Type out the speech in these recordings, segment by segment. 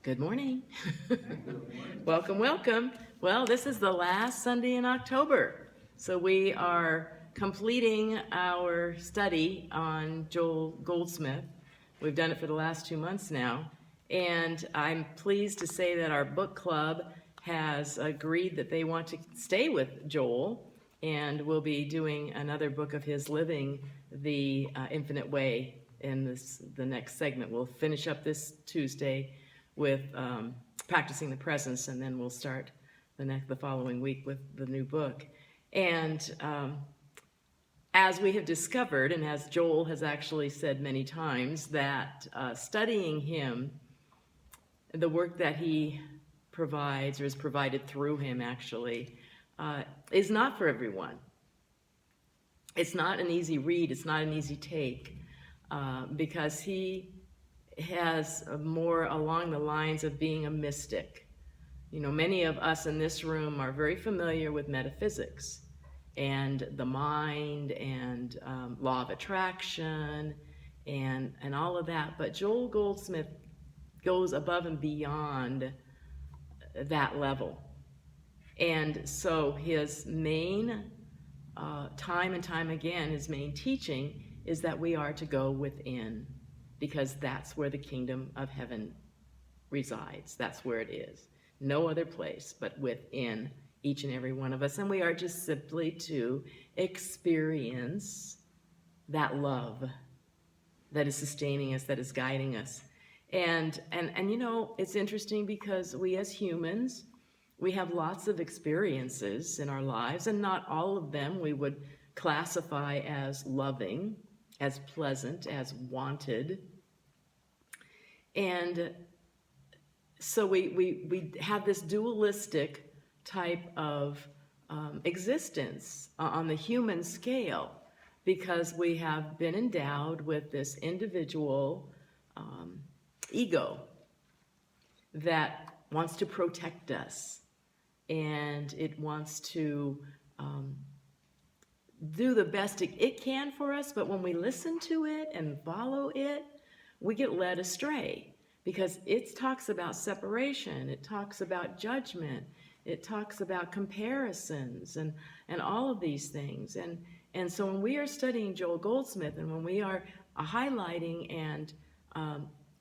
Good morning. Welcome, welcome. Well, this is the last Sunday in October. So we are completing our study on Joel Goldsmith. We've done it for the last 2 months now. And I'm pleased to say that our book club has agreed that they want to stay with Joel, and we'll be doing another book of his, Living the Infinite Way, in the next segment. We'll finish up this Tuesday with practicing the presence, and then we'll start the following week with the new book. And as we have discovered, and as Joel has actually said many times, that studying him, the work that he provides, or is provided through him actually, is not for everyone. It's not an easy read, it's not an easy take, because he has more along the lines of being a mystic. You know, many of us in this room are very familiar with metaphysics and the mind and law of attraction and all of that, but Joel Goldsmith goes above and beyond that level. And so his main, time and time again, his main teaching is that we are to go within, because that's where the kingdom of heaven resides. That's where it is. No other place but within each and every one of us. And we are just simply to experience that love that is sustaining us, that is guiding us. And you know, it's interesting because we as humans, we have lots of experiences in our lives, and not all of them we would classify as loving, as pleasant, as wanted. And so we have this dualistic type of existence on the human scale, because we have been endowed with this individual ego that wants to protect us, and it wants to do the best it can for us. But when we listen to it and follow it, we get led astray, because it talks about separation, it talks about judgment, it talks about comparisons and all of these things. And so when we are studying Joel Goldsmith, and when we are highlighting and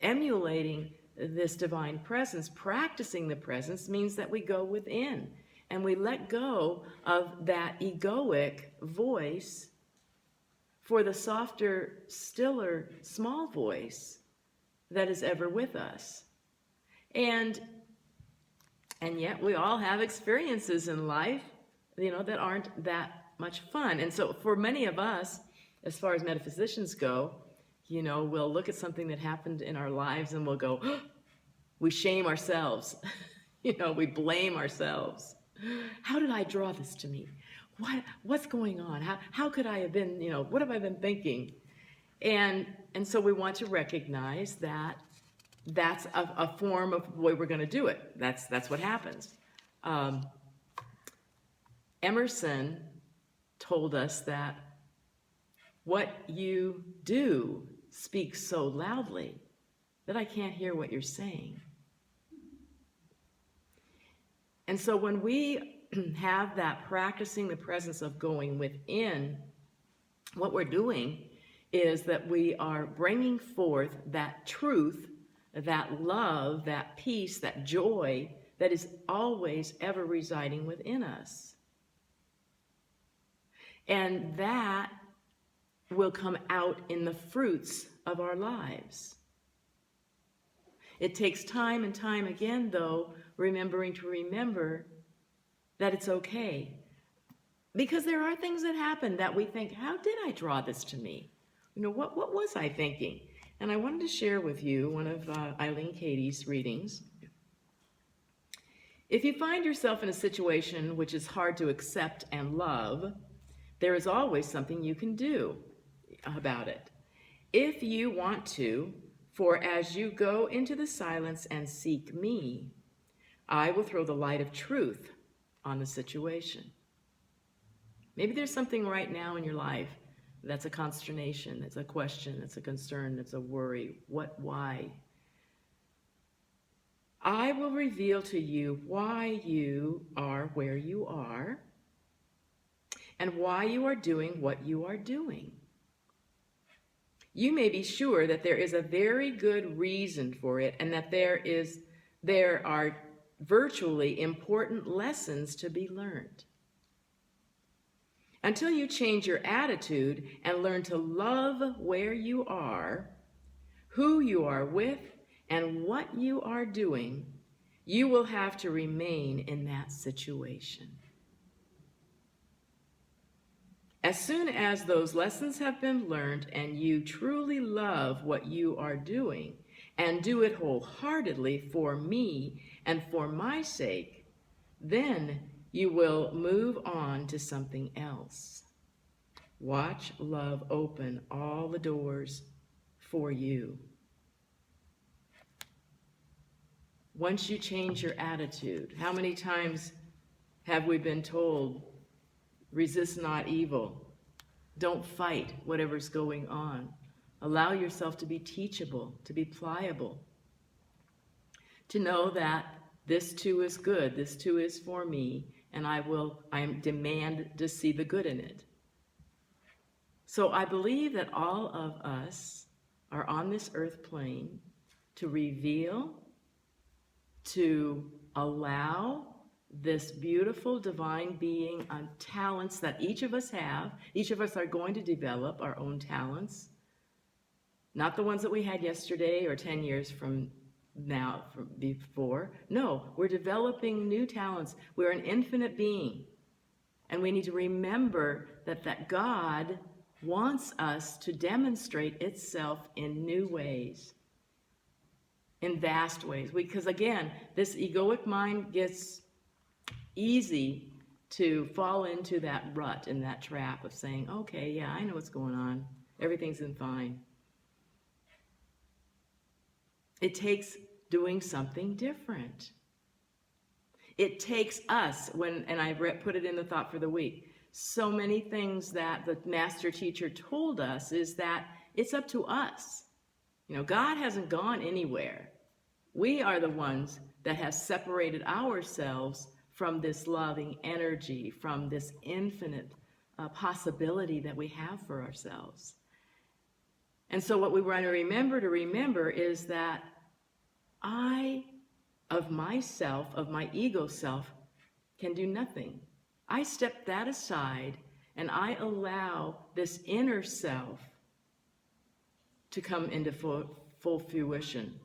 emulating this divine presence, practicing the presence means that we go within and we let go of that egoic voice for the softer, stiller, small voice that is ever with us. And yet we all have experiences in life, you know, that aren't that much fun. And so for many of us, as far as metaphysicians go, you know, we'll look at something that happened in our lives and we'll go, oh, we shame ourselves. You know, we blame ourselves. How did I draw this to me? What's going on? How could I have been, you know, what have I been thinking? And so we want to recognize that that's a form of the way we're going to do it. That's what happens. Emerson told us that what you do speaks so loudly that I can't hear what you're saying. And so when we have that practicing the presence of going within, what we're doing is that we are bringing forth that truth, that love, that peace, that joy that is always ever residing within us. And that will come out in the fruits of our lives. It takes time and time again, though, remembering to remember that it's okay. Because there are things that happen that we think, how did I draw this to me? You know, what was I thinking? And I wanted to share with you one of Eileen Katie's readings. If you find yourself in a situation which is hard to accept and love, there is always something you can do about it. If you want to, for as you go into the silence and seek me, I will throw the light of truth on the situation. Maybe there's something right now in your life that's a consternation, that's a question, that's a concern, that's a worry. What, why? I will reveal to you why you are where you are and why you are doing what you are doing. You may be sure that there is a very good reason for it and that there are virtually important lessons to be learned. Until you change your attitude and learn to love where you are, who you are with, and what you are doing, you will have to remain in that situation. As soon as those lessons have been learned and you truly love what you are doing and do it wholeheartedly for me and for my sake, then you will move on to something else. Watch love open all the doors for you. Once you change your attitude, how many times have we been told, resist not evil, don't fight whatever's going on, allow yourself to be teachable, to be pliable, to know that this too is good, this too is for me, and I demand to see the good in it. So I believe that all of us are on this earth plane to reveal, to allow this beautiful divine being on talents that each of us have. Each of us are going to develop our own talents, not the ones that we had yesterday or 10 years from now, from before. No, we're developing new talents. We're an infinite being, and we need to remember that God wants us to demonstrate itself in new ways, in vast ways. Because again, this egoic mind gets easy to fall into that rut and that trap of saying, okay, yeah, I know what's going on. Everything's fine. It takes doing something different. It takes us, and I put it in the thought for the week, so many things that the master teacher told us is that it's up to us. You know, God hasn't gone anywhere. We are the ones that have separated ourselves from this loving energy, from this infinite possibility that we have for ourselves. And so what we want to remember is that I, of myself, of my ego self, can do nothing. I step that aside and I allow this inner self to come into full fruition.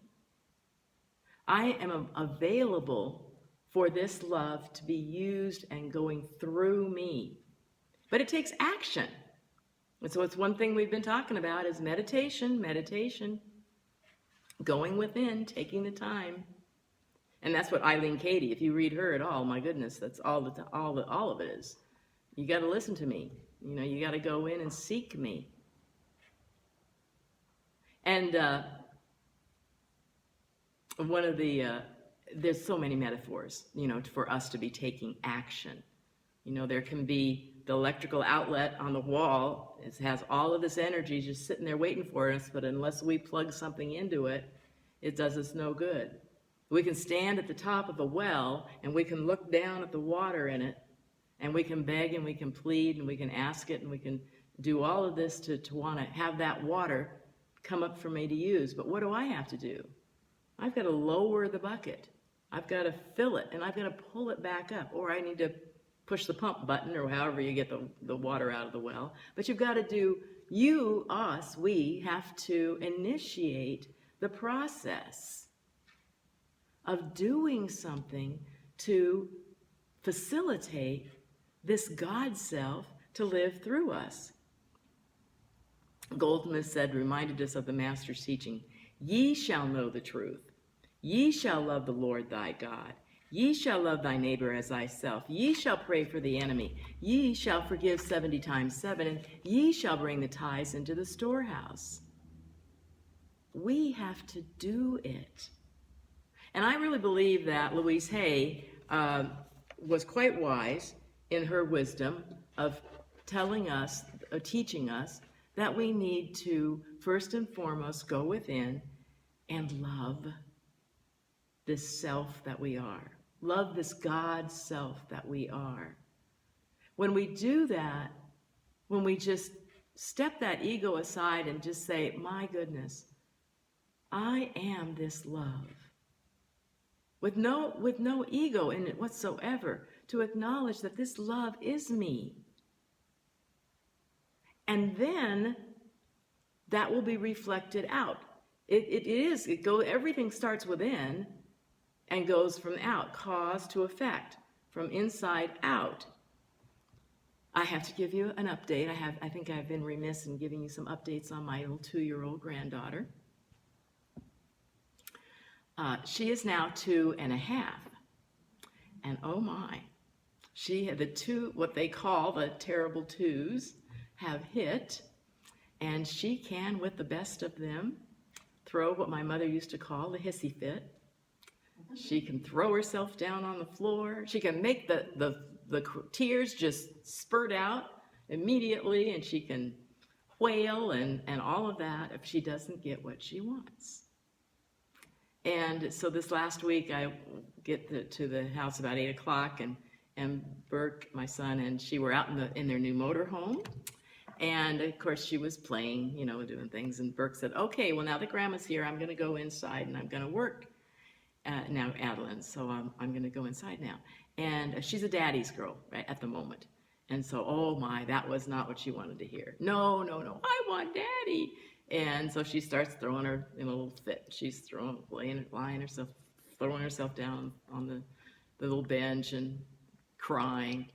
I am available for this love to be used and going through me. But it takes action. And so it's one thing we've been talking about is meditation, going within, taking the time. And that's what Eileen Cady, if you read her at all, my goodness, that's all of it is. You got to listen to me. You know, you got to go in and seek me. And one of the, there's so many metaphors, you know, for us to be taking action. You know, there can be the electrical outlet on the wall. It has all of this energy just sitting there waiting for us, but unless we plug something into it, it does us no good. We can stand at the top of a well and we can look down at the water in it and we can beg and we can plead and we can ask it and we can do all of this to want to have that water come up for me to use. But what do I have to do? I've got to lower the bucket. I've got to fill it and I've got to pull it back up, or I need to push the pump button or however you get the water out of the well. But you've got to do, we have to initiate the process of doing something to facilitate this God self to live through us. Goldsmith said, reminded us of the Master's teaching, ye shall know the truth. Ye shall love the Lord thy God. Ye shall love thy neighbor as thyself. Ye shall pray for the enemy. Ye shall forgive 70 times 7, and ye shall bring the tithes into the storehouse. We have to do it. And I really believe that Louise Hay was quite wise in her wisdom of telling us, teaching us, that we need to, first and foremost, go within and love. this self that we are. Love this God self that we are. When we do that, when we just step that ego aside and just say, my goodness, I am this love. With no ego in it whatsoever, to acknowledge that this love is me. And then that will be reflected out. Everything starts within and goes from out, cause to effect, from inside out. I have to give you an update. I think I've been remiss in giving you some updates on my little 2-year-old granddaughter. She is now 2.5, and oh my, she had what they call the terrible twos have hit, and she can, with the best of them, throw what my mother used to call the hissy fit. She can throw herself down on the floor. She can make the tears just spurt out immediately, and she can wail and all of that if she doesn't get what she wants. And so this last week, I get to the house about 8 o'clock, and Burke, my son, and she were out in their new motorhome. And of course, she was playing, doing things. And Burke said, okay, well, now that Grandma's here, I'm going to go inside and I'm going to work. Now, Adeline, so I'm going to go inside now. And she's a daddy's girl, right, at the moment. And so, oh my, that was not what she wanted to hear. No, I want daddy. And so she starts throwing her in a little fit. She's lying herself, throwing herself down on the little bench and crying.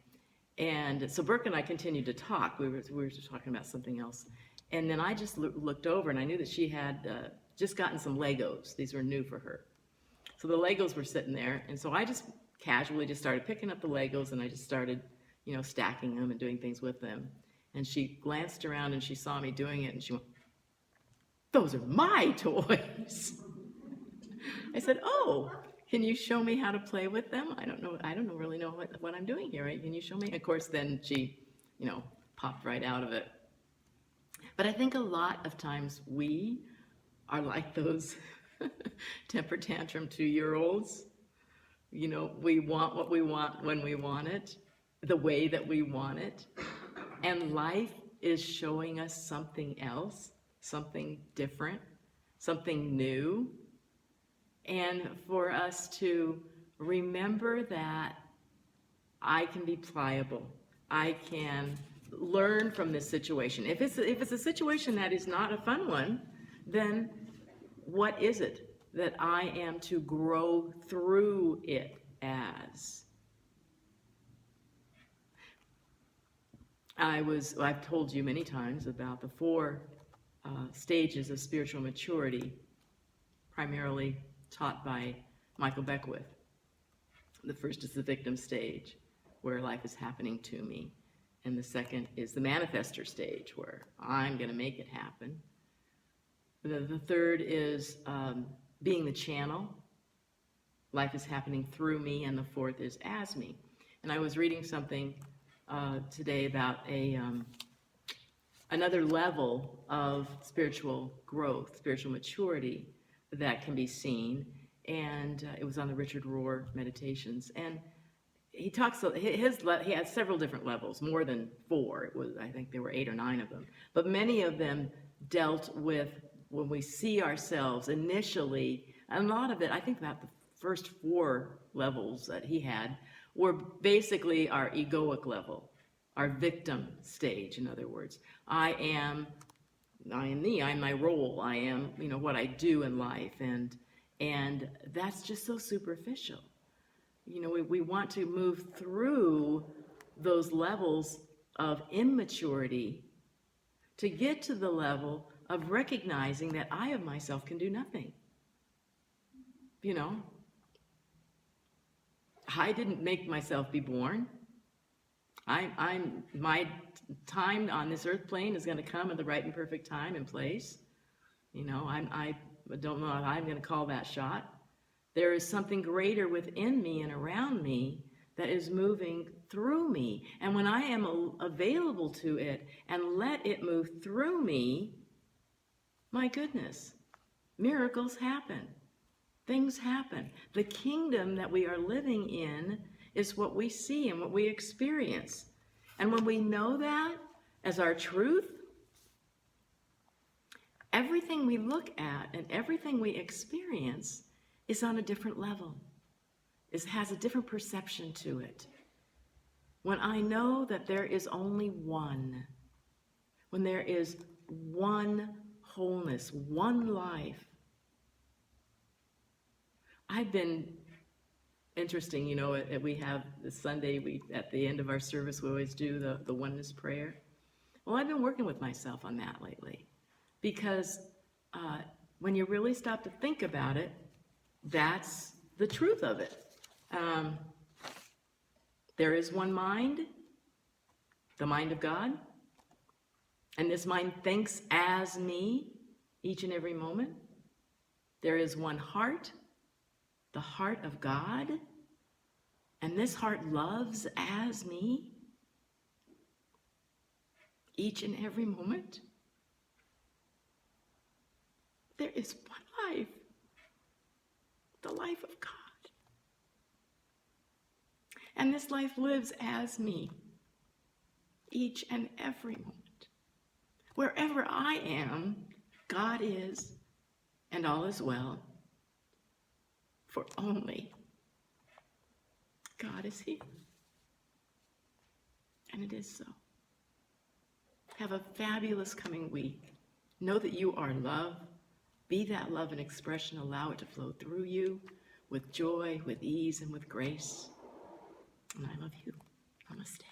And so Burke and I continued to talk. We were just talking about something else. And then I just looked over, and I knew that she had just gotten some Legos. These were new for her. So the Legos were sitting there. And so I just casually just started picking up the Legos, and I just started, stacking them and doing things with them. And she glanced around, and she saw me doing it, and she went, those are my toys. I said, oh, can you show me how to play with them? I don't really know what I'm doing here, right? Can you show me? Of course, then she, popped right out of it. But I think a lot of times we are like those temper tantrum 2-year-olds. We want what we want when we want it, the way that we want it. And life is showing us something else, something different, something new. And for us to remember that I can be pliable. I can learn from this situation. If it's a situation that is not a fun one, then what is it that I am to grow through it as? I've told you many times about the 4 stages of spiritual maturity, primarily taught by Michael Beckwith. The first is the victim stage, where life is happening to me. And the second is the manifester stage, where I'm going to make it happen. The third is being the channel. Life is happening through me. And the fourth is as me. And I was reading something today about another level of spiritual growth, spiritual maturity that can be seen. And it was on the Richard Rohr Meditations. And he talks, he had several different levels, more than 4. I think there were 8 or 9 of them. But many of them dealt with when we see ourselves initially, and a lot of it, I think about the first 4 levels that he had, were basically our egoic level, our victim stage, in other words. I am me, I'm my role, I am, what I do in life, and that's just so superficial. We want to move through those levels of immaturity to get to the level of recognizing that I of myself can do nothing. I didn't make myself be born. My time on this earth plane is going to come at the right and perfect time and place. I don't know if I'm going to call that shot. There is something greater within me and around me that is moving through me. And when I am available to it and let it move through me, my goodness, miracles happen. Things happen. The kingdom that we are living in is what we see and what we experience. And when we know that as our truth, everything we look at and everything we experience is on a different level. It has a different perception to it. When I know that there is only one, when there is one wholeness, one life. I've been interesting, we have this Sunday, at the end of our service, we always do the oneness prayer. Well, I've been working with myself on that lately because when you really stop to think about it, that's the truth of it. There is one mind, the mind of God, and this mind thinks as me each and every moment. There is one heart, the heart of God, and this heart loves as me each and every moment. There is one life, the life of God. And this life lives as me each and every moment. Wherever I am, God is, and all is well. For only God is here. And it is so. Have a fabulous coming week. Know that you are love. Be that love and expression. Allow it to flow through you with joy, with ease, and with grace. And I love you. Namaste.